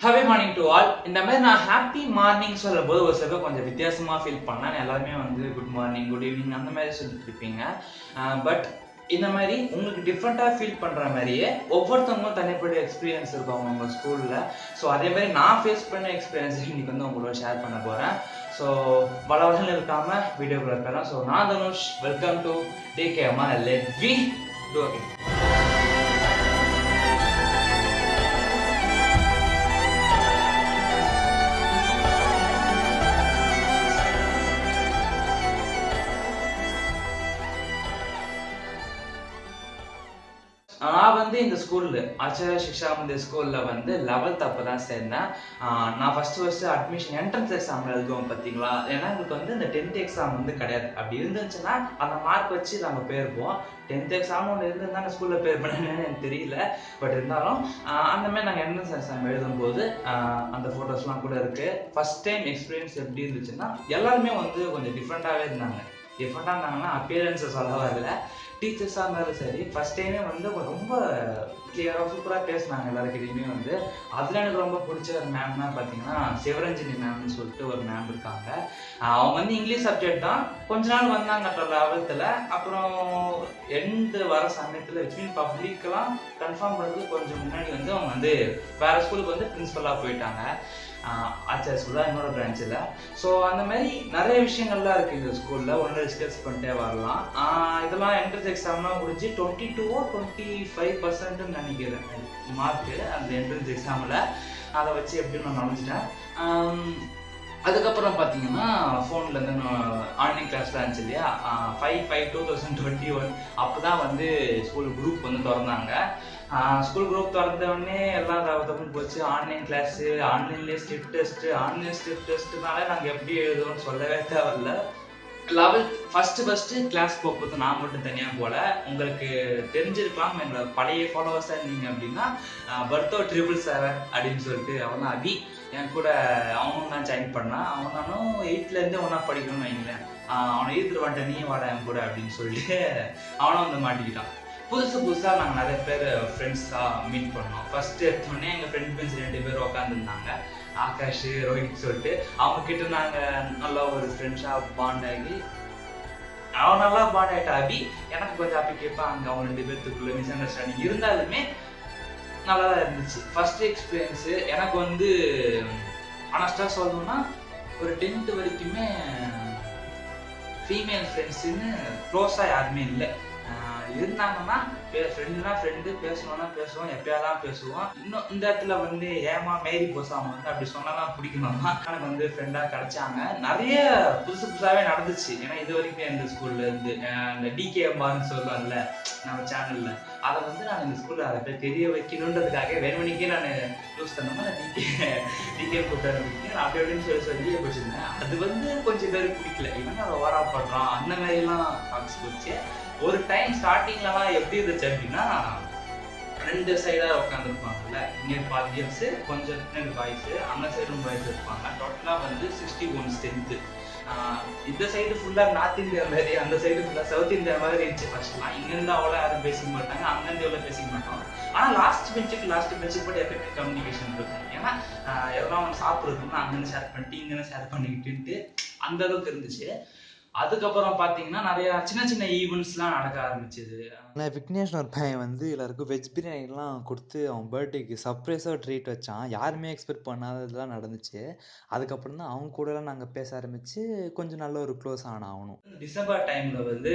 Happy morning to all. இந்த மாதிரி நான் ஹாப்பி மார்னிங் சொல்லும்போது ஒரு சில கொஞ்சம் வித்தியாசமாக ஃபீல் பண்ணேன். எல்லாருமே வந்து குட் மார்னிங் குட் ஈவினிங் அந்த மாதிரி சொல்லிட்டு இருப்பீங்க. பட் இந்த மாதிரி உங்களுக்கு டிஃப்ரெண்ட்டாக ஃபீல் பண்ணுற மாதிரியே ஒவ்வொருத்தவங்களும் தனிப்பட்ட எக்ஸ்பீரியன்ஸ் இருக்கும் அவங்க ஸ்கூலில். ஸோ அதே மாதிரி நான் ஃபேஸ் பண்ண எக்ஸ்பீரியன்ஸ் இன்னைக்கு வந்து உங்களோட ஷேர் பண்ண போகிறேன். ஸோ வளவளன்னு இருக்காமல் வீடியோக்குள்ள இருப்பேன். ஸோ நான் Dhanush, welcome to DKMA. Let we do it. நான் வந்து இந்த ஸ்கூல்ல ஆச்சாரிய சிக்ஷா மந்திர் ஸ்கூல்ல வந்து 11th அப்போ தான் சேர்ந்தேன். நான் ஃபர்ஸ்ட் அட்மிஷன் என்ட்ரன்ஸ் எக்ஸாம் எழுதுவோம் பார்த்தீங்களா. ஏன்னா எங்களுக்கு வந்து இந்த 10th எக்ஸாம் வந்து கிடையாது. அப்படி இருந்துச்சுன்னா அந்த மார்க் வச்சு நாங்கள் போயிருப்போம். 10th எக்ஸாம்னு ஒன்று இருந்ததுதான் நான் ஸ்கூலில் பேர் பண்ணேன்னு எனக்கு தெரியல. பட் இருந்தாலும் அந்த மாதிரி நாங்கள் என்ட்ரன்ஸ் எக்ஸாம் எழுதும்போது அந்த ஃபோட்டோஸ்லாம் கூட இருக்கு. ஃபர்ஸ்ட் டைம் எக்ஸ்பீரியன்ஸ் எப்படி இருந்துச்சுன்னா எல்லாருமே வந்து கொஞ்சம் டிஃப்ரெண்ட்டாகவே இருந்தாங்க. டிஃப்ரெண்ட்டாக இருந்தாங்கன்னா அப்பியரன்ஸை சொல்ல வரல, டீச்சர்ஸாக இருந்தாலும் சரி. ஃபர்ஸ்ட் டைமே வந்து ரொம்ப கிளியராக சூப்பராக பேசினாங்க எல்லாருக்கிட்டையுமே வந்து. அதில் எனக்கு ரொம்ப பிடிச்ச ஒரு மேம்னா பார்த்தீங்கன்னா சிவரஞ்சனி மேம்னு சொல்லிட்டு ஒரு மேம் இருக்காங்க. அவங்க வந்து இங்கிலீஷ் சப்ஜெக்ட் தான். கொஞ்ச நாள் வந்தாங்க 11th. அப்புறம் எண்டு வர சமயத்தில் விச் பப்ளிக்கெலாம் கன்ஃபார்ம் பண்ணுறதுக்கு கொஞ்சம் முன்னாடி வந்து அவங்க வந்து வேறு ஸ்கூலுக்கு வந்து பிரின்ஸிபலாக போயிட்டாங்க. ஆச்சாரிய ஸ்கூலில் இன்னொரு பிரான்ச்சில். ஸோ அந்த மாதிரி நிறைய விஷயங்கள்லாம் இருக்குது இந்த ஸ்கூலில். ஒன்று டிஸ்கஸ் பண்ணிட்டே வரலாம். இதெல்லாம் என்ட்ரன்ஸ் எக்ஸாம்லாம் முடிஞ்சு 22-25% நினைக்கிறேன் மார்க்கு அந்த என்ட்ரன்ஸ் எக்ஸாமில். அதை வச்சு எப்படின்னு நான் நினச்சிட்டேன். அதுக்கப்புறம் பார்த்தீங்கன்னா ஃபோன்லேருந்து ஆன்லைன் கிளாஸ்லாம் இருந்துச்சு இல்லையா. 5/5/2021 அப்போ தான் வந்து ஸ்கூல் குரூப் வந்து திறந்தாங்க. ஸ்கூல் குரூப் திறந்தவுடனே எல்லாம் தப்பு போச்சு. ஆன்லைன் கிளாஸு, ஆன்லைன்லேயே ஸ்டெப் டெஸ்ட்டுனால நாங்கள் எப்படி எழுதுவோம்னு சொல்லவே தேவையில்ல. 11th ஃபஸ்ட்டு கிளாஸ் போகும்போது நான் மட்டும் தனியாக போல. உங்களுக்கு தெரிஞ்சிருக்கலாம், என்னோட பழைய ஃபாலோவர்ஸாக இருந்தீங்க அப்படின்னா பர்த்தோ 777 அப்படின்னு சொல்லிட்டு அவன் தான் அபி என் கூட அவனும் தான் ஜாயின் பண்ணான். அவன் நானும் 8th ஒன்றா படிக்கணும்னு வைங்களேன். அவனை ஈர்த்துட்டு வந்துட்டேன், நீ வாடா என் கூட அப்படின்னு சொல்லிட்டு அவனும் வந்து மாட்டிக்கிட்டான். புதுசாக நாங்கள் நிறைய பேர் ஃப்ரெண்ட்ஸாக மீட் பண்ணோம். ஃபஸ்ட்டு எடுத்தோடனே எங்கள் ஃப்ரெண்ட் பெஞ்ச் 2 பேர் உட்காந்துருந்தாங்க, ஆகாஷ், ரோஹித் சொல்லிட்டு. அவங்க கிட்ட நாங்கள் நல்லா ஒரு ஃப்ரெண்ட்ஸாக பாண்ட் ஆகி அவன் நல்லா பாண்ட் ஆகிட்டா அபி. எனக்கு கொஞ்சம் அப்படி கேட்பான். அங்கே அவங்க 2 பேர்த்துக்குள்ள மிஸ் அண்டர்ஸ்டாண்டிங் இருந்தாலுமே நல்லா தான் இருந்துச்சு. ஃபர்ஸ்ட் எக்ஸ்பீரியன்ஸு எனக்கு வந்து ஆனஸ்டாக சொல்லணும்னா ஒரு 10th வரைக்குமே ஃபீமேல் ஃப்ரெண்ட்ஸுன்னு க்ளோஸாக யாருமே இல்லை. இருந்தாங்கன்னா ஃப்ரெண்டு பேசணும்னா பேசுவோம், எப்பயாதான் பேசுவோம். இன்னும் இந்த இடத்துல வந்து ஏமா மேரி போசாம வந்து அப்படி சொன்னாதான் பிடிக்கணுமா எனக்கு வந்து ஃப்ரெண்டாக கிடைச்சாங்க. நிறைய புதுசாகவே நடந்துச்சு. ஏன்னா இது வரைக்கும் இந்த ஸ்கூல்ல இருந்து இந்த DKMAன்னு சொல்லுவாங்கல்ல நம்ம சேனல்ல, அதை வந்து நான் இந்த ஸ்கூல்ல அதை போய் தெரிய வைக்கணுன்றதுக்காக வேணுமணிக்கே நான் யூஸ் பண்ணோமா டிகே கூப்பிட்டு நான் அப்படி அப்படின்னு சொல்லி வச்சிருந்தேன். அது வந்து கொஞ்சம் பேருக்கு பிடிக்கல. இவங்க அதை ஓவரா பண்றான் அந்த மாதிரிலாம் டாக்ஸ் போச்சு. ஒரு டைம் ஸ்டார்டிங்லலாம் எப்படி இருந்துச்சு அப்படின்னா 2 சைடாக உட்காந்துருப்பாங்கல்ல. இங்கே பாதி கேர்ள்ஸு, கொஞ்சம் பாய்ஸு, அந்த சைடும் பாய்ஸ் இருப்பாங்க. டோட்டலாக வந்து 61 ஸ்ட்ரென்த்து. இந்த சைடு ஃபுல்லாக நார்த் இந்தியா மாதிரி, அந்த சைடு ஃபுல்லாக சவுத் இந்தியா மாதிரி இருந்துச்சு. ஃபர்ஸ்ட்லாம் இங்கேருந்து அவ்வளோ யாரும் பேசிக்க மாட்டாங்க, அங்கேருந்து எவ்வளோ பேசிக்க மாட்டோம். ஆனால் லாஸ்ட் பெஞ்சுக்கு போட்டு எப்பயுமே கம்யூனிகேஷன் இருக்கும். ஏன்னா எல்லாம் வந்து சாப்பிட்றதுன்னா அங்கேருந்து ஷேர் பண்ணிட்டு இங்கேருந்து ஷேர் பண்ணிக்கிட்டு அந்த அளவுக்கு இருந்துச்சு. அதுக்கப்புறம் பார்த்தீங்கன்னா நிறைய சின்ன ஈவெண்ட்ஸ்லாம் நடக்க ஆரம்பிச்சது. ஆனால் விக்னேஷ்னு ஒரு பையன் வந்து எல்லாருக்கும் வெஜ் பிரியாணிலாம் கொடுத்து அவன் பர்த்டேக்கு சர்ப்ரைஸாக ட்ரீட் வச்சான். யாருமே எக்ஸ்பெக்ட் பண்ணாததுலாம் நடந்துச்சு. அதுக்கப்புறம் தான் அவங்க கூடலாம் நாங்கள் பேச ஆரம்பித்து கொஞ்சம் நல்ல ஒரு க்ளோஸ் ஆனான் அவனும். டிசம்பர் டைமில் வந்து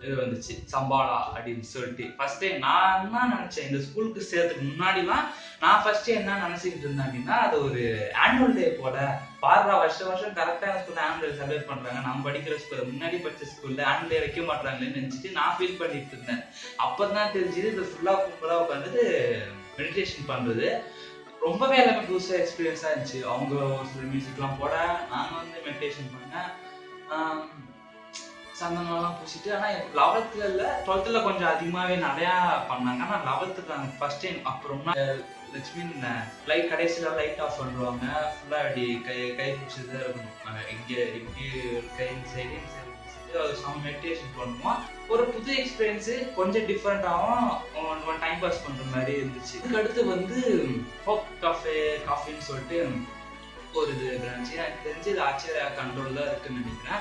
இது வந்துச்சு சம்பாலா அப்படின்னு சொல்லிட்டு. ஃபர்ஸ்ட் டைம் நான் என்ன நினச்சேன், இந்த ஸ்கூலுக்கு சேர்த்துக்கு முன்னாடிலாம் நான் ஃபர்ஸ்ட் என்ன நினச்சிக்கிட்டு இருந்தேன் அப்படின்னா அது ஒரு ஆனுவல் டே போல. பாடுறா வருஷம் கரெக்டான ஸ்கூலில் ஆனுவல் டே செலிப்ரேட் பண்ணுறாங்க, நம்ம படிக்கிற ஸ்கூலில் முன்னாடி படித்த ஸ்கூலில் ஆனுவல் டே வைக்க மாட்டாங்களேன்னு நினச்சிட்டு நான் ஃபீல் பண்ணிட்டு இருந்தேன். அப்போ தான் தெரிஞ்சுது இது ஃபுல்லாக கும்பலாக உட்காந்துட்டு மெடிடேஷன் பண்ணுறது. ரொம்பவே எல்லாமே புதுசாக எக்ஸ்பீரியன்ஸாக இருந்துச்சு. அவங்க ஒரு சில மியூசிக்லாம் போட, நாங்கள் வந்து மெடிடேஷன் பண்ணேன், சந்தனம்லாம் பூசிட்டு. ஆனால் 12th கொஞ்சம் அதிகமாகவே நிறையா பண்ணாங்க. ஆனால் 11th நாங்கள் ஃபர்ஸ்ட் டைம் அப்புறம்னா லட்சுமி லைட் கடைசியில் லைட் ஆஃப் பண்ணுவாங்க. ஃபுல்லாக அப்படி கை பிடிச்சதாக இருக்கணும். இங்கே கை சைடு மெடிடேஷன் பண்ணுவோம். ஒரு புது எக்ஸ்பீரியன்ஸு, கொஞ்சம் டிஃப்ரெண்ட்டாகவும் டைம் பாஸ் பண்ணுற மாதிரி இருந்துச்சு. இதுக்கு அடுத்து வந்து காஃபின்னு சொல்லிட்டு ஒரு இது பிரான்ச்சு. எனக்கு தெரிஞ்சு இது ஆச்சரிய கண்ட்ரோல் தான் இருக்குன்னு நினைக்கிறேன்.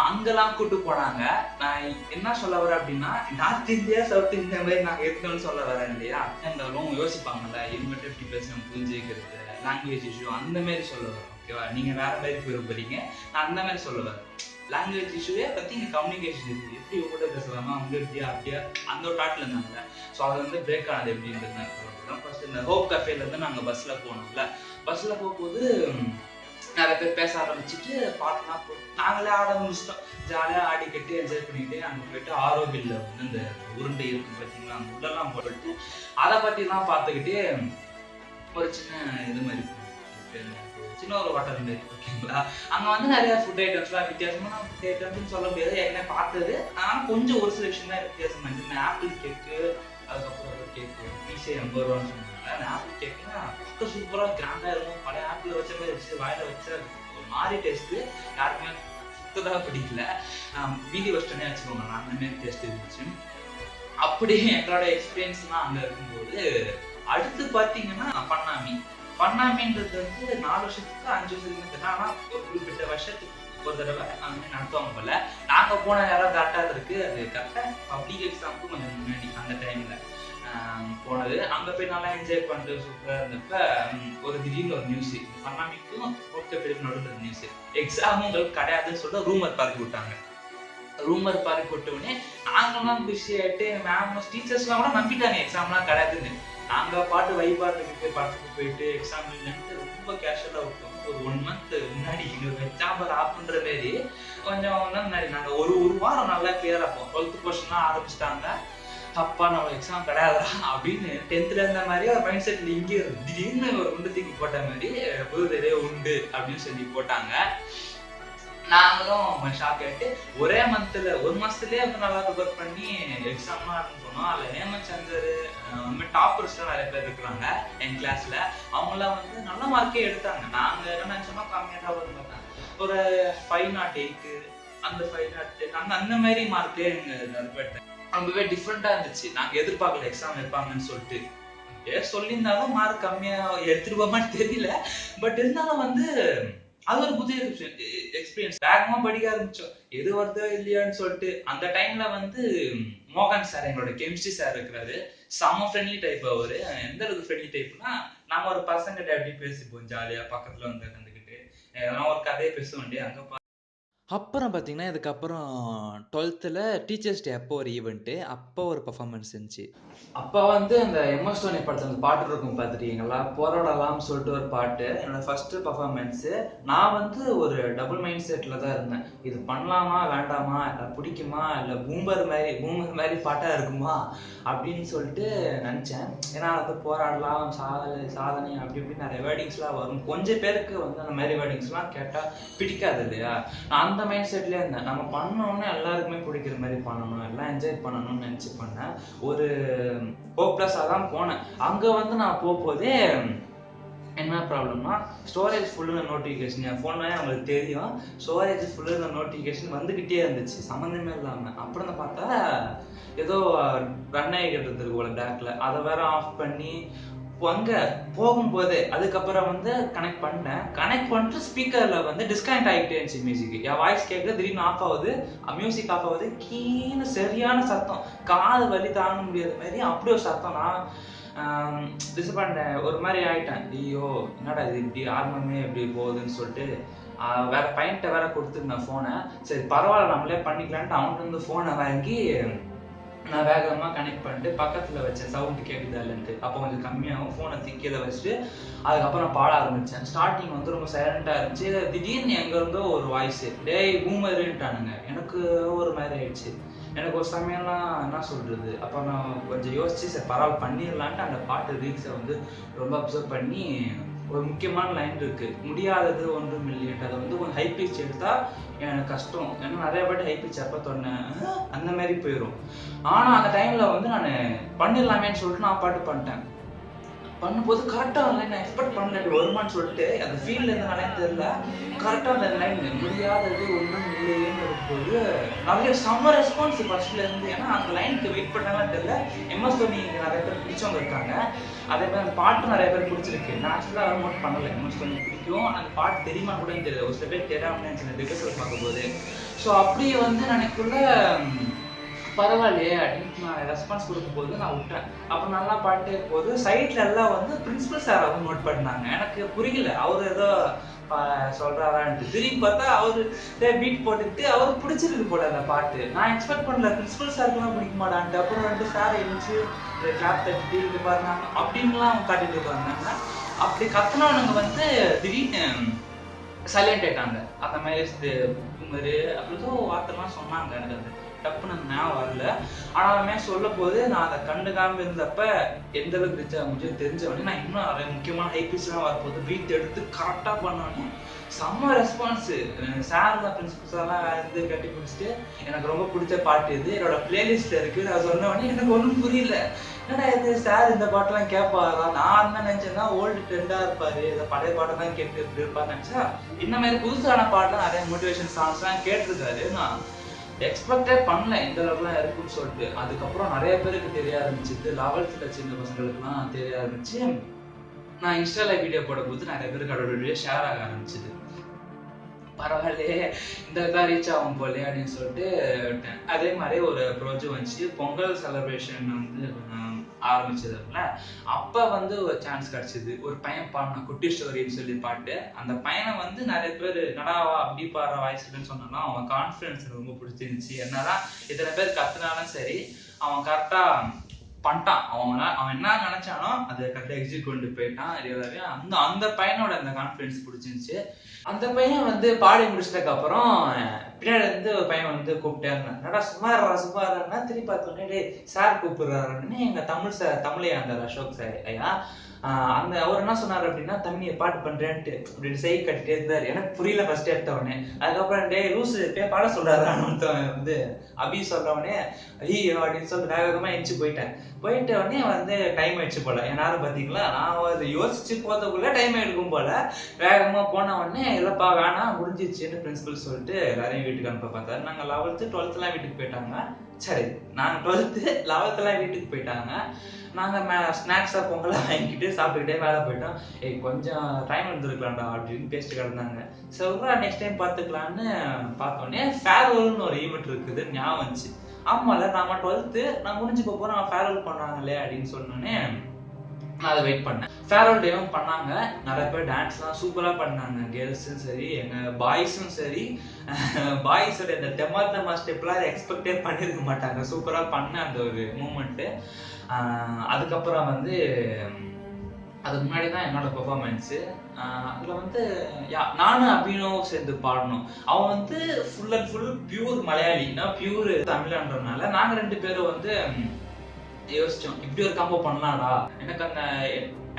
அங்கெல்லாம் கூட்டு போனாங்க. நான் என்ன சொல்ல வரேன் அப்படின்னா, நார்த் இந்தியா சவுத் இந்தியா மாதிரி நாங்கள் இருக்கணும்னு சொல்ல வரேன் இல்லையா. இருந்தாலும் யோசிப்பாங்கல்ல, இவங்ககிட்ட எப்படி பேச நம்ம புரிஞ்சுக்கிறது, லாங்குவேஜ் இஷ்யூ அந்த மாதிரி சொல்ல வரேன். ஓகேவா, நீங்க வேற மாதிரி போயிருப்பீங்க, நான் அந்த மாதிரி சொல்ல வரேன். லாங்குவேஜ் இஷ்யூவே பத்தி இங்க கம்யூனிகேஷன் இருக்கு, எப்படி கூட பேசலாமா, அவங்க எப்படியா அப்படியா அந்த ஒரு தாட்ல இருந்தாங்க. ஸோ அது வந்து பிரேக் ஆனது எப்படின்றது ஃபர்ஸ்ட் இந்த ஹோப் கஃபேல இருந்து நாங்கள் பஸ்ல போனோம்ல. பஸ்ல போகும்போது நிறைய பேர் பேச ஆரம்பிச்சுட்டு பாட்டுலாம் நாங்களே ஆட முடிச்சிட்டோம். ஜாலியாக ஆடிக்கிட்டு என்ஜாய் பண்ணிட்டு அங்கே போயிட்டு ஆரோவில் வந்து இந்த உருண்டை இருக்கு பார்த்தீங்களா, அந்த உள்ளெல்லாம் போட்டு அதை பற்றிலாம் பார்த்துக்கிட்டே ஒரு சின்ன இது மாதிரி சின்ன ஒரு வாட்டர் மாதிரி. ஓகேங்களா, அங்கே வந்து நிறைய ஃபுட் ஐட்டம்ஸ்லாம் வித்தியாசமான ஃபுட் ஐட்டம்ஸ்னு சொல்ல முடியாது, ஏற்கனவே பார்த்தது. ஆனால் கொஞ்சம் ஒரு சில விஷயம் தான் வித்தியாசமா இருந்துச்சு. ஆப்பிள் கேக்கு, அதுக்கப்புறம் ஒரு கேக்கு பீஸே 80 ரூபான்னு சொன்னாங்க. அந்த ஆப்பிள் கேக்குன்னா பக்கம் சூப்பராக கிராண்டாக இருக்கும். பழைய ஆப்பிள் வச்ச மாதிரி வச்சு வாயில வச்ச ஒரு மாதிரி டேஸ்ட்டு, யாருக்குமே சுத்ததாக பிடிக்கல. மீதி வச்சுட்டோன்னே வச்சுக்கோங்க, நான் அந்த மாதிரி டேஸ்ட் இருந்துச்சு. அப்படி எங்களோட எக்ஸ்பீரியன்ஸ்லாம் அங்கே இருக்கும்போது அடுத்து பார்த்தீங்கன்னா பண்ணாமின்றது வந்து 4 வருஷத்துக்கு 5 வருஷத்துக்கு தெரியல, ஒரு குறிப்பிட்ட வருஷத்துக்கு ஒரு தடவை அந்த மாதிரி நடத்துவாங்க போல. நாங்கள் போன நேரம் கரெக்டாக இருக்கு, அது கரெக்டாக பப்ளிக் எக்ஸாமுக்கு கொஞ்சம் முன்னாடி அந்த டைம்ல போனது. அங்க போய் நல்லா என்ஜாய் பண்ணிட்டு சூப்பரா இருந்தப்ப ஒரு திடீர்னு ஒரு நியூஸ், பண்ணாமிக்கும் நடுவில் நியூஸ், எக்ஸாமுங்களுக்கு கிடையாதுன்னு சொல்லிட்டு ரூமர் பரப்பி விட்டாங்க. ரூமர் பரப்பி விட்ட உடனே நாங்கெல்லாம் பிஸி ஆயிட்டு மேம் டீச்சர்ஸ்லாம் கூட நம்பிட்டாங்க எக்ஸாம்லாம் கிடையாதுன்னு. நாங்க பாட்டு வைபாட்டுக்கு படத்துக்கு போயிட்டு எக்ஸாம் இல்லைன்ட்டு ரொம்ப கேஷுவலா விட்டோம். ஒரு 1 மந்த் முன்னாடி எக்ஸாம் ஆஃப் பண்ற மாதிரி கொஞ்சம் முன்னாடி நாங்க ஒரு வாரம் நல்லா கிளியரா போம். 12th போர்ஷன்லாம் ஆரம்பிச்சிட்டாங்க. அப்பா நம்ம எக்ஸாம் கிடையாதா அப்படின்னு 10th இருந்த மாதிரி ஒரு மைண்ட் செட்ல இங்கே திடீர்னு ஒரு உண்டு தூக்கி போட்ட மாதிரி புதுதே உண்டு அப்படின்னு சொல்லி போட்டாங்க. நாங்களும் ஷாக் ஆகிட்டு ஒரே மந்த்ல 1 மாசத்துலயே வந்து நல்லா ப்ரிப்பேர் பண்ணி எக்ஸாம்லாம் ஆரம்பிச்சோம். அதில் ஹேமந்த் சந்தர் டாப்பர்ஸ்லாம் நிறைய பேர் இருக்கிறாங்க என் கிளாஸ்ல. அவங்களாம் வந்து நல்ல மார்க்கே எடுத்தாங்க. நாங்க என்ன நினைச்சோம்னா கம்மியாக தான் வர மாட்டாங்க, ஒரு 508 அந்த 508 நாங்கள் அந்த மாதிரி மார்க்கே எங்க ரொம்பவே டிஃப்ரெண்டா இருந்துச்சு. நாங்க எதிர்பார்க்கல எக்ஸாம் வைப்பாங்கன்னு சொல்லிட்டு. சொல்லியிருந்தாலும் மார்க் கம்மியா எடுத்துருவோமான்னு தெரியல. பட் இருந்தாலும் வந்து அது ஒரு புதிய எக்ஸ்பீரியன்ஸ். வேகமா படிக்க ஆரம்பிச்சோம், எது வருதோ இல்லையான்னு சொல்லிட்டு. அந்த டைம்ல வந்து மோகன் சார் எங்களோட கெமிஸ்ட்ரி சார் இருக்கிறாரு. செம்ம ஃப்ரெண்ட்லி டைப். அவரு எந்த அளவுக்கு ஃப்ரெண்ட்லி டைப்னா, நாங்க ஒரு பசங்க அப்படி பேசிப்போம் ஜாலியா, பக்கத்துல வந்து கந்துக்கிட்டு எதனா ஒரு கதையை பேசுவோம். அங்க அப்புறம் பார்த்தீங்கன்னா, இதுக்கப்புறம் 12th டீச்சர்ஸ் டே அப்போ ஒரு ஈவெண்ட்டு, அப்போ ஒரு பெர்ஃபார்மன்ஸ் இருந்துச்சு. அப்போ வந்து அந்த எம்எஸ் தோனி படத்துல அந்த பாட்டு இருக்கும் பார்த்துருக்கீங்களா, போராடலாம்னு சொல்லிட்டு ஒரு பாட்டு. என்னோட ஃபர்ஸ்ட் பர்ஃபார்மன்ஸு. நான் வந்து ஒரு டபுள் மைண்ட் செட்டில் தான் இருந்தேன். இது பண்ணலாமா வேண்டாமா, இல்லை பிடிக்குமா, இல்லை பூமர் மாதிரி பாட்டாக இருக்குமா அப்படின்னு சொல்லிட்டு நினச்சேன். ஏன்னா அதை போராடலாம், சாதனை அப்படி இப்படி நிறைய வேர்டிங்ஸ்லாம் வரும். கொஞ்சம் பேருக்கு வந்து அந்த மாதிரி வேர்டிங்ஸ்லாம் கேட்டால் பிடிக்காது இல்லையா. நான் அந்த மைண்ட் செட்லேயே இருந்தேன். நம்ம பண்ணோன்னு எல்லாருக்குமே பிடிக்கிற மாதிரி பண்ணணும், எல்லாம் என்ஜாய் பண்ணணும்னு நினச்சி பண்ணேன். ஒரு ஹோப்லெஸ்ஸாக தான் போனேன். அங்கே வந்து நான் போகும்போதே என்ன ப்ராப்ளம்னா, ஸ்டோரேஜ் ஃபுல்லுன்னு நோட்டிஃபிகேஷன், என் ஃபோன்ல அவங்களுக்கு தெரியும், ஸ்டோரேஜ் ஃபுல்லுன்னு நோட்டிஃபிகேஷன் வந்துக்கிட்டே இருந்துச்சு சம்மந்தமே இல்லாமல். அப்புறம் தான் பார்த்தா ஏதோ ரன் ஆகிக்கிட்டு இருந்திருக்கு போல பேக்கில். அதை வேற ஆஃப் பண்ணி அங்கே போகும்போது அதுக்கப்புறம் வந்து கனெக்ட் பண்ணிட்டு ஸ்பீக்கரில் வந்து டிஸ்கனெக்ட் ஆகிட்டே இருந்துச்சு மியூசிக். என் வாய்ஸ் கேட்குறது திடீர்னு ஆஃப் ஆகுது, மியூசிக் ஆஃப் ஆகுது, கீழே சரியான சத்தம், காது வலி தாங்க முடியாத மாதிரி அப்படி ஒரு சத்தம். நான் டிசப்பாயிண்ட் ஒரு மாதிரி ஆகிட்டேன். ஐயோ என்னடா இது இப்படி ஆர்வமே இப்படி போகுதுன்னு சொல்லிட்டு வேற பையன்கிட்ட வேற கொடுத்துருந்தேன் ஃபோனை. சரி பரவாயில்ல நம்மளே பண்ணிக்கலான்ட்டு அவன்கிட்ட வந்து ஃபோனை வாங்கி நான் வேகமாக கனெக்ட் பண்ணிட்டு பக்கத்தில் வச்சேன், சவுண்டு கேட்குதா இல்லைன்ட்டு. அப்போ கொஞ்சம் கம்மியாகும், ஃபோனை திக்கியதை வச்சுட்டு அதுக்கப்புறம் நான் பாட ஆரம்பித்தேன். ஸ்டார்டிங் வந்து ரொம்ப சைலண்ட்டாக இருந்துச்சு. திடீர்னு எங்கேருந்தோ ஒரு வாய்ஸு, டேய் பூமருன்ட்டானுங்க. எனக்கு ஒரு மாதிரி ஆயிடுச்சு. எனக்கு ஒரு சமயம்லாம் என்ன சொல்கிறது, அப்போ நான் கொஞ்சம் யோசிச்சு சரி பரவாயில்ல பண்ணிடலான்ட்டு அந்த பாட்டு ரீல்ஸை வந்து ரொம்ப அப்சர்வ் பண்ணி ஒரு முக்கியமான லைன் இருக்கு, முடியாதது ஒன்றும் இல்லைன்ட்டு. அதை வந்து கொஞ்சம் ஹை பிச் எடுத்தா எனக்கு கஷ்டம். ஏன்னா நிறைய வாட்டி ஹை பிச் எப்போ சொன்னேன் அந்த மாதிரி போயிடும். ஆனால் அந்த டைமில் வந்து நான் பண்ணிடலாமேன்னு சொல்லிட்டு நான் பாட்டு பண்ணிட்டேன். பண்ணும்போது கரெக்டாக அந்த லைன் எக்ஸ்பெக்ட் பண்ணல இப்படி வருமானு சொல்லிட்டு அந்த ஃபீல்டில் இருந்தனாலேன்னு தெரியல, கரெக்டாக அந்த லைன் முடியாதது ஒன்றும் இல்லையேன்னு இருக்கும்போது நிறைய செம்ம ரெஸ்பான்ஸ் ஃபர்ஸ்ட்ல இருந்து. ஏன்னா அந்த லைனுக்கு வெயிட் பண்ணாலும் தெரியல. எம்எஸ் தோனி நிறைய பேர் பிடிச்சவங்க இருக்காங்க, அதே மாதிரி அந்த பாட்டு நிறைய பேர் பிடிச்சிருக்கு. நான் ஆக்சுவலாக நோட் பண்ணல எம்எஸ் தோனி பிடிக்கும், அந்த பாட்டு தெரியுமா கூட தெரியல, ஒரு சில பேர் தெரியாமல் சில ரிகர்சல் பார்க்கும்போது. ஸோ அப்படியே வந்து நினைக்குள்ள பரவாயில்லையே அப்படின்னு நான் ரெஸ்பான்ஸ் கொடுக்கும்போது நான் விட்டேன். அப்புறம் நல்லா பாட்டே போது சைட்ல எல்லாம் வந்து பிரின்சிபல் சார் அவங்க நோட் பண்ணாங்க. எனக்கு புரியல அவர் ஏதோ சொல்றாரான்ட்டு. திரும்பி பார்த்தா அவரு பீட் போட்டுக்கிட்டு அவருக்கு பிடிச்சிருக்கு போல அந்த பாட்டு. நான் எக்ஸ்பெக்ட் பண்ணல பிரின்சிபல் சாருக்குலாம் பிடிக்க மாட்டான்ட்டு. அப்புறம் 2 சார் எழுந்துச்சு கிளாப் தட்டி இது பாருங்க அப்படின்லாம் காட்டிட்டு இருப்பாங்க. அப்படி கத்துனவனுங்க வந்து திடீர்னு சைலண்ட் ஆயிட்டாங்க. அந்த மாதிரி குமரு அப்படிதான் வார்த்தைலாம் சொன்னாங்க. எனக்கு அந்த டப்புன்னு ஞாபகம் வரல. ஆனாலுமே சொல்ல போது நான் அதை கண்டுக்காம இருந்தப்ப எந்த அளவுக்கு ரீச் ஆக முடியும் தெரிஞ்சவொடனே நான் இன்னும் நிறைய முக்கியமான ஹைபீஸ்லாம் வரப்போது பீட் எடுத்து கரெக்டாக பண்ணோன்னே செம்ம ரெஸ்பான்ஸு. சார் தான் பிரின்சிபல் சார்லாம் இருந்து கட்டி பிடிச்சிட்டு எனக்கு ரொம்ப பிடிச்ச பாட்டு இது என்னோட பிளேலிஸ்ட்ல இருக்கு. நான் சொன்ன உடனே எனக்கு ஒன்றும் புரியல, என்னடா இது சார் இந்த பாட்டெல்லாம் கேட்பாரா? நான் என்ன நினைச்சேன்னா ஓல்டு ட்ரெண்டா இருப்பாரு, இதை பழைய பாட்டை தான் கேட்டு இருப்பாரு நினைச்சா இந்த மாதிரி புதுசான பாட்டுலாம் நிறைய மோட்டிவேஷன் சாங்ஸ்லாம் கேட்டிருக்காரு. நான் எக்ஸ்பெக்டே பண்ணல இந்த அளவுக்குலாம் இருக்குன்னு சொல்லிட்டு. அதுக்கப்புறம் நிறைய பேருக்கு தெரிய ஆரம்பிச்சிது, 11th சின்ன பசங்களுக்குலாம் தெரிய ஆரம்பிச்சு. நான் இன்ஸ்டால வீடியோ போடும்போது நிறைய பேருக்கு அதோட வீடியோ ஷேர் ஆக ஆரம்பிச்சிது. பரவாயில்லையே இந்த தான் ரீச் ஆகும் போலே அப்படின்னு சொல்லிட்டு விட்டேன். அதே மாதிரி ஒரு ப்ரோஜெக்ட் வந்துச்சு, பொங்கல் செலிப்ரேஷன் வந்து ஆரம்பிச்சதுல அப்ப வந்து ஒரு சான்ஸ் கிடைச்சது. ஒரு பையன் பாடின குட்டி ஸ்டோரின்னு சொல்லி பாட்டு. அந்த பையனை வந்து நிறைய பேர் நடாவா அப்படி பாடுற வாய்ஸ்ன்னு சொன்னாலும் அவன் கான்ஃபிடன்ஸ் ரொம்ப பிடிச்சிருந்துச்சு. என்னதான் இத்தனை பேர் கத்துனாலும் சரி அவன் கரெக்டா பண்ணிட்டான். அவன் என்ன நினைச்சானோ அதை கரெக்டாக எக்ஸிக்யூட் கொண்டு போயிட்டான் ரியலாவே. அந்த பையனோட அந்த கான்ஃபிடன்ஸ் பிடிச்சிருந்துச்சு. அந்த பையன் வந்து பாடி முடிச்சதுக்கு அப்புறம் பின்னாடி இருந்து ஒரு பையன் வந்து கூப்பிட்டே இருந்தான், என்னடா சும்மா திரும்பி பார்த்தோன்னே டே சார் கூப்பிடுறாருன்னு எங்க தமிழையா அந்த அசோக் சார் ஐயா அந்த அவர் என்ன சொன்னார் அப்படின்னா, தம்பியை பாட்டு பண்றேன்ட்டு அப்படின்னு செய் கட்டிட்டே இருந்தாரு. எனக்கு புரியல ஃபர்ஸ்ட் எடுத்த உடனே. அதுக்கப்புறம் டே லூசு பே பாட சொல்றாருன்னு வந்து அபி சொல்றவனே ஐயோ அப்படின்னு சொல்லிட்டு வேகமா எஞ்சி போயிட்ட உடனே வந்து டைம் ஆயிடுச்சு போல. எல்லாரும் பாத்தீங்களா நான் அதை யோசிச்சு போறதுக்குள்ள டைம் ஆயிடுக்கும் போல. வேகமா போன உடனே இல்லப்பா வேணாம் முடிஞ்சிச்சுன்னு பிரின்சிபல் சொல்லிட்டு எல்லாரையும் வீட்டுக்கு அனுப்ப பார்த்தாரு. நாங்க 11th 12th எல்லாம் வீட்டுக்கு போயிட்டாங்க. சரி நாங்க 12th 11th எல்லாம் வீட்டுக்கு போயிட்டாங்க. நாங்க ஸ்நாக்ஸா பொங்கலாம் வாங்கிக்கிட்டு சாப்பிட்டுக்கிட்டே வேலை போயிட்டோம். கொஞ்சம் டைம் இருந்திருக்கலாம்டா அப்படின்னு பேசிட்டு கிடந்தாங்க. சரி நெக்ஸ்ட் டைம் பார்த்துக்கலான்னு பார்த்தோன்னே ஃபேர்வெல்னு ஒரு ஈவெண்ட் இருக்குது ஞாபகம் வந்துச்சு. ஆமால நாம 12th நான் முடிஞ்சு போறோம் நான் ஃபேர்வெல் பண்ணாங்களே அப்படின்னு சொன்னோன்னே நான் அதை வெயிட் பண்ணேன். ஃபேர்வெல் டேவும் பண்ணாங்க. நிறைய பேர் டான்ஸ்லாம் சூப்பராக பண்ணாங்க. கேர்ள்ஸும் சரி எங்கள் பாய்ஸும் சரி. பாய்ஸோட இந்த தெம்மா ஸ்டெப்லாம் எக்ஸ்பெக்டே பண்ணியிருக்க மாட்டாங்க. சூப்பராக பண்ண அந்த ஒரு மூமெண்ட்டு. அதுக்கப்புறம் வந்து அதுக்கு முன்னாடி தான் என்னோட பெர்ஃபார்மன்ஸு. அதில் வந்து நானும் அபினவும் சேர்ந்து பாடணும். அவன் வந்து ஃபுல் அண்ட் ஃபுல் பியூர் மலையாளினா பியூர் தமிழன்றதுனால நாங்கள் 2 பேரும் வந்து யோசிச்சோம் இப்படி ஒரு காம்போ பண்ணலாம்டா. எனக்கு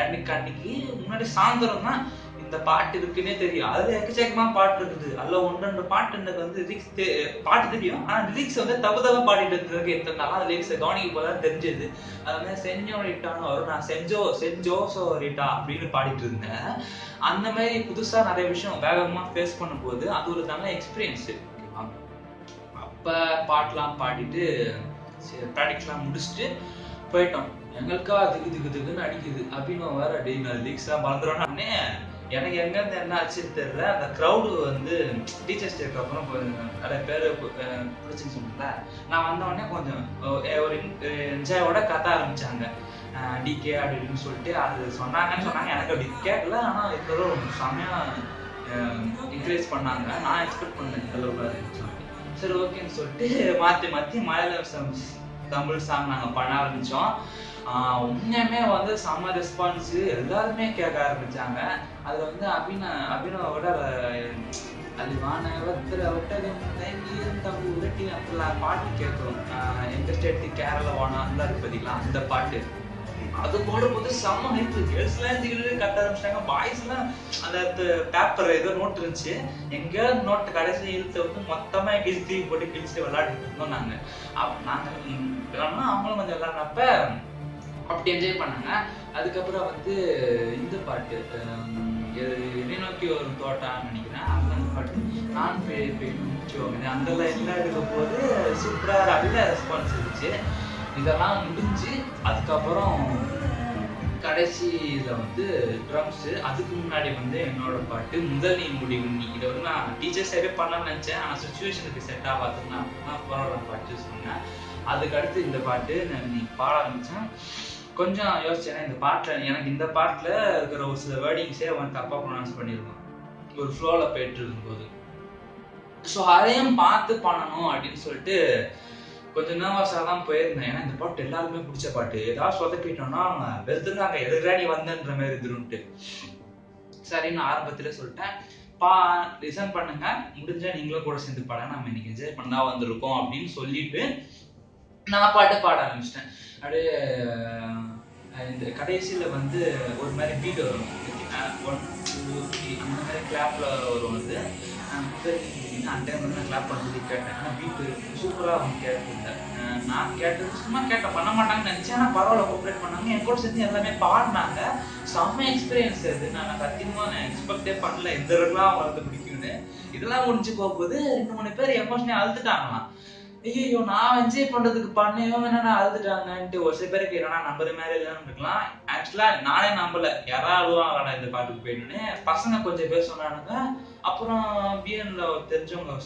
அன்னைக்கு முன்னாடி சாயந்தரம் தான் இந்த பாட்டு இருக்குன்னே தெரியும். அதுல எக்கச்சக்கமா பாட்டு இருக்குது. அதுல 1-2 பாட்டு எனக்கு வந்து பாட்டு தெரியும், ஆனா லிரிக்ஸ் வந்து தப்பு பாடிட்டு இருந்ததுக்கு எத்தனை நாளா லிரிக்ஸை கவனிக்க போதான் தெரிஞ்சது. அது வந்து செஞ்சோரிட்டான்னு வரும், நான் செஞ்சோ ரிட்டா அப்படின்னு பாடிட்டு இருந்தேன். அந்த மாதிரி புதுசா நிறைய விஷயம் வேகமா ஃபேஸ் பண்ணும்போது அது ஒரு நல்ல எக்ஸ்பீரியன்ஸ். அப்ப பாட்டுலாம் பாடிட்டு ப்ராக்டிக்ஸ்லாம் முடிச்சுட்டு போயிட்டோம். எங்களுக்கா திகுன்னு அடிக்குது. அப்படின்னு வேற டே நான் லிரிக்ஸ்லாம் மறந்துடுறோன்னே எனக்கு எங்கேருந்து என்ன ஆச்சுன்னு தெரியல. அந்த க்ரௌடு வந்து டீச்சர்ஸ் டேக்கு அப்புறம் நிறைய பேர் பிடிச்சின்னு சொன்னல. நான் வந்தவொடனே கொஞ்சம் ஒரு என்ஜாயோட கத்த ஆரம்பிச்சாங்க. டிகே அப்படின்னு சொல்லிட்டு அது சொன்னாங்க. எனக்கு அப்படி கேட்கல, ஆனால் இப்போதும் செம்மையாக என்கரேஜ் பண்ணாங்க. நான் எக்ஸ்பெக்ட் பண்ணேன் இந்த அளவுக்கு இருந்துச்சு. சரி ஓகேன்னு சொல்லிட்டு மாற்றி மலையாளம் தமிழ் சாங் நாங்கள் பண்ண ஆரம்பித்தோம். உண்மையுமே வந்து செம்ம ரெஸ்பான்ஸு, எல்லாருமே கேட்க ஆரம்பித்தாங்க. அதில் வந்து அபினவோட அழிவான உரட்டி அப்படிலாம் பாட்டு கேட்குறோம். எங்கள் ஸ்டேட்டு கேரளாவானா அந்த பார்த்தீங்களா அந்த பாட்டு. அது போடும்போது செம்ம ஹைப்பு. கேர்ள்ஸ்லாம் இருந்துக்கிட்டு கட்ட ஆரம்பிச்சிட்டாங்க. பாய்ஸ்லாம் அந்த பேப்பர் ஏதோ நோட் இருந்துச்சு, எங்கேயோ நோட்டு கடைசி இழுத்து வந்து மொத்தமாக கிழித்து போட்டு கிழிச்சிட்டு விளையாடிட்டு இருந்தோம். நாங்கள் அவங்களும் கொஞ்சம் விளையாடினப்ப அப்படி என்ஜாய் பண்ணாங்க. அதுக்கப்புறம் வந்து இந்த பாட்டு நோக்கி ஒரு தோட்டான்னு நினைக்கிறேன். அந்த பாட்டு நான் முடிச்சுவாங்க அந்த லைன்லாம் எடுக்கும்போது சூப்பராக நல்ல ரெஸ்பான்ஸ் இருந்துச்சு. இதெல்லாம் முடிஞ்சு அதுக்கப்புறம் கடைசி இதில் வந்து ட்ரம்ஸு, அதுக்கு முன்னாடி வந்து என்னோட பாட்டு முதல் நீ முடிவு நீ. இதை வந்து நான் டீச்சர் சைடே பண்ணலாம்னு நினச்சேன். ஆனால் சுச்சுவேஷனுக்கு செட் ஆகாதுன்னு நான் பரவாயில்ல பாட்டு சொன்னேன். அதுக்கு அடுத்து இந்த பாட்டு நான் நீ பாட ஆரம்பித்தேன். கொஞ்சம் யோசிச்சேன், இந்த பாட்டில் எனக்கு இந்த பாட்டில் இருக்கிற ஒரு சில வேர்டிங்ஸே அவன் தப்பாக ப்ரொனவுன்ஸ் பண்ணியிருக்கான் ஒரு ஃப்ளோவில் போயிட்டு இருக்கும்போது. ஸோ அதையும் பார்த்து பண்ணணும் அப்படின்னு சொல்லிட்டு கொஞ்சம் நர்வஸாக தான் போயிருந்தேன். ஏன்னா இந்த பாட்டு எல்லாருமே பிடிச்ச பாட்டு. ஏதாவது சொதப்பிட்டோம்னா அவங்க வெறுத்துருக்காங்க, எதுக்குடா நீ வந்தன்ற மாதிரி இருந்துருன்ட்டு. சரின்னு ஆரம்பத்திலே சொல்லிட்டேன், லிசன் பண்ணுங்க, முடிஞ்சா நீங்களும் கூட சேர்ந்து பாடுங்க, நம்ம இன்னைக்கு என்ஜாய் பண்ணா வந்திருக்கோம் அப்படின்னு சொல்லிட்டு நான் பாட்டு பாட ஆரம்பிச்சிட்டேன். அப்படியே இந்த கடைசியில் வந்து ஒரு மாதிரி பீட் வரும், 1 2 3 அந்த மாதிரி கிளாப்ல வரும். வந்து அந்த டைம் வந்து நான் கிளாப் பண்ண சொல்லி கேட்டேன். ஆனால் பீட்டு சூப்பராக அவங்க கேட்டிருந்தேன். நான் கேட்டது சும்மா கேட்டேன், பண்ண மாட்டாங்கன்னு நினச்சேன். ஆனால் பரவாயில்ல, கோஆப்ரேட் பண்ணாங்க, என் கூட சேர்ந்து எல்லாமே பாடினாங்க. செம்ம எக்ஸ்பீரியன்ஸ் அது. நான் சத்தியமாக நான் எக்ஸ்பெக்டே பண்ணல இந்த அளவுக்குலாம் அவங்களுக்கு பிடிக்கும்னு. இதெல்லாம் முடிஞ்சு போகும்போது 2-3 பேர் எமோஷனே அழுதுட்டாங்களாம். ஐயோ நான் என்ஜாய் பண்றதுக்கு பண்ணையும் என்னன்னா அழுதுட்டாங்கன்ட்டு. ஒரு சில பேருக்கு என்னன்னா நம்புற மாதிரி இல்லைன்னு இருக்கலாம். ஆக்சுவலா நானே நம்பல, யாராவது அழுவாங்கடா இந்த பாட்டுக்கு போயிட்டுன்னு. பசங்க கொஞ்சம் பேர் சொன்னானுங்க. அப்புறம் பிஎன்ல தெரிஞ்சவங்க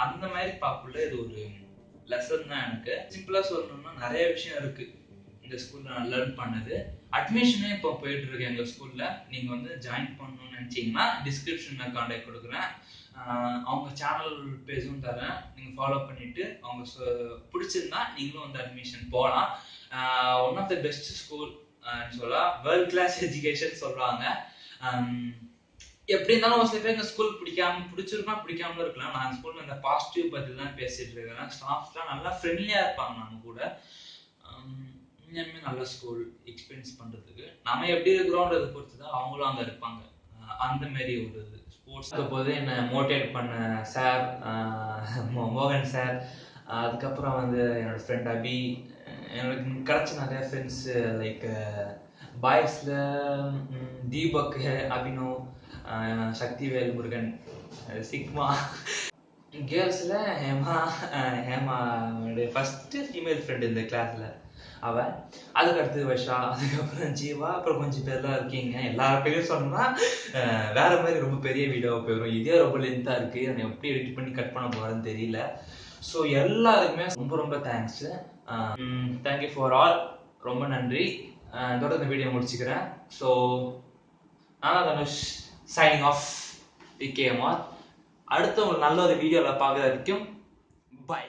அந்த மாதிரி பாப்புல இது ஒரு லெசன் தான். எனக்கு சிம்பிளா சொல்லணும்னா நிறைய விஷயம் இருக்கு இந்த ஸ்கூல்ல நான் லேர்ன் பண்ணது. அட்மிஷனே இப்போ போயிட்டு இருக்கு எங்க ஸ்கூல்ல. நீங்க வந்து ஜாயின் பண்ணணும்னு நினைச்சீங்கன்னா டிஸ்கிரிப்ஷன்ல கான்டாக்ட் கொடுக்குறேன். அவங்க சேனல் பேஜும் தரேன், நீங்க ஃபாலோ பண்ணிட்டு அவங்க பிடிச்சிருந்தா நீங்களும் வந்து அட்மிஷன் போகலாம். One of the best school சொல்லலாம், வேர்ல்ட் கிளாஸ் எஜுகேஷன் சொல்றாங்க. எப்படி இருந்தாலும் ஒரு சில பேர் இந்த ஸ்கூல் பிடிச்சிருக்கலாம், பிடிக்காம இருக்கலாம். நான் ஸ்கூல்ல இந்த பாசிட்டிவ் பத்தி தான் பேசிட்டு இருக்கிறேன். ஸ்டாஃப்ஸ்லாம் நல்லா ஃப்ரெண்ட்லியா இருப்பாங்க நம்ம கூட. உண்மையுமே நல்ல ஸ்கூல் எக்ஸ்பீரியன்ஸ் பண்றதுக்கு. நம்ம எப்படி இருக்கிறோம்ன்றதை பொறுத்து தான் அவங்களும் அங்க இருப்பாங்க. அந்த மாதிரி ஒரு ஸ்போர்ட்ஸ் போது என்னை மோட்டிவேட் பண்ண சார் மோகன் சார், அதுக்கப்புறம் வந்து என்னோட ஃப்ரெண்ட் அபி, எனக்கு கிடைச்ச நிறைய ஃப்ரெண்ட்ஸ் லைக் பாய்ஸ்ல தீபக், அபினவ், சக்திவேல் முருகன், சிக்மா, கேர்ள்ஸில் ஹேமாவுடைய ஃபஸ்ட்டு ஃபீமேல் ஃப்ரெண்டு இந்த கிளாஸில் அவள், அதுக்கடுத்து வர்ஷா, அதுக்கப்புறம் ஜீவா, அப்புறம் கொஞ்சம் பேர்லாம் இருக்கீங்க. எல்லா பேரும் சொன்னால் வேற மாதிரி ரொம்ப பெரிய வீடியோவாக போயிடும். இதே ரொம்ப லென்த்தாக இருக்குது, அதை எப்படி எடிட் பண்ணி கட் பண்ண போகிறேன்னு தெரியல. ஸோ எல்லாருக்குமே ரொம்ப ரொம்ப தேங்க்ஸு. Thank you for all. ரொம்ப நன்றி. இதோட இந்த வீடியோ முடிச்சுக்கிறேன். ஸோ நான் தனுஷ், சைனிங் ஆஃப், பிகேஎம்ஆர். அடுத்த ஒரு நல்ல ஒரு வீடியோவில் பார்க்குற வரைக்கும் பை.